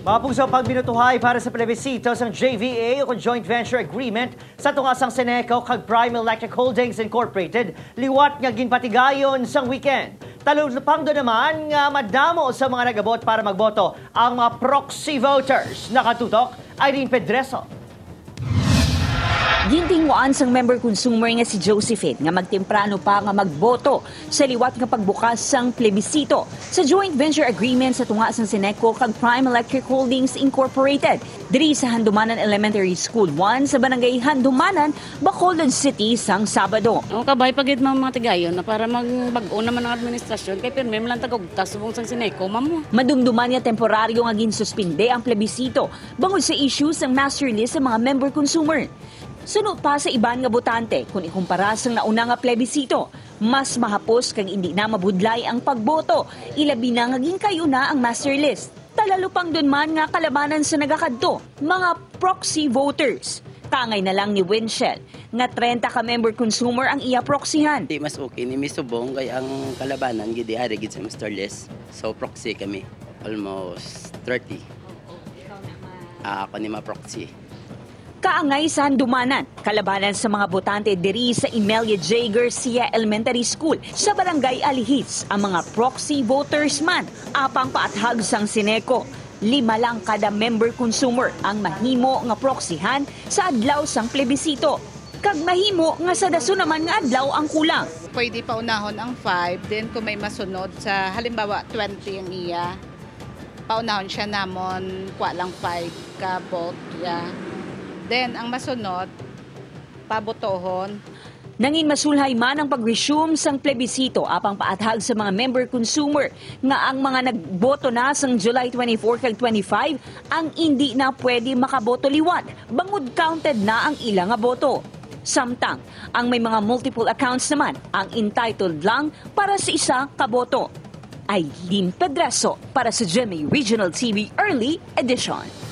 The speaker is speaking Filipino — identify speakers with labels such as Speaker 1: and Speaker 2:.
Speaker 1: Mapugso pagbinutuhay para sa plebisito sa JVA o Joint Venture Agreement sa tungasang Seneco kag Prime Electric Holdings Incorporated liwat nga ginpatigayon sang weekend. Talulupang do naman nga madamo sa mga nagabot para magboto ang mga proxy voters. Nakatutok, Irene Pedreso.
Speaker 2: Gintinguan sang member consumer nga si Josephine nga magtemprano pa nga magboto sa liwat nga pagbukas sang plebisito sa joint venture agreement sa tunga sang Seneco kag Prime Electric Holdings Incorporated diri sa Handumanan Elementary School 1 sa barangay Handumanan, Bacolod City sang Sabado.
Speaker 3: O kabay pagid mga tigayon na para magbag-o naman ang administrasyon kay pirmi man lang tagugtas subong sang Seneco mamo.
Speaker 2: Madumduman niya temporaryo nga ginsuspinde ang plebisito bangod sa issue sang master list sa mga member consumer. Sunod pa sa iban nga botante kung ikumpara sang nauna nga plebisito, mas mahapos kag hindi na mabudlay ang pagboto, ilabi na nga ginkayo na ang master list. Talalupang dun man nga kalabanan sa nagakadto, mga proxy voters. Tangay na lang ni Winchell nga 30 ka member consumer ang iya proxyhan.
Speaker 4: Di mas okay ni Misubong kay ang kalabanan gid ari gid sa master list. So proxy kami almost 30. Ako ni ma-proxy.
Speaker 2: Kaangay sa Handumanan, kalabanan sa mga botante diri sa Imelia J. Garcia Elementary School sa Barangay Alihis ang mga proxy voters man apang paathag sang Seneco. 5 lang kada member consumer ang mahimo nga proxyhan sa adlaw sang plebisito. Kag mahimo nga sa daso naman nga adlaw ang kulang.
Speaker 5: Pwede pa unahon ang 5, then kung may masunod sa halimbawa 20 ang iya, paunahon siya namon kwa lang 5 ka vote ya. Then, ang masunod, pabotohon.
Speaker 2: Nangin masulhay man ang pag-resume sang plebisito apang paathag sa mga member consumer nga ang mga nagboto na sang July 24 kag 25 ang hindi na pwede makaboto liwat bangod counted na ang ilang nga boto. Samtang, ang may mga multiple accounts naman ang entitled lang para sa isa kaboto. Irene Pedreso para sa GMA Regional TV Early Edition.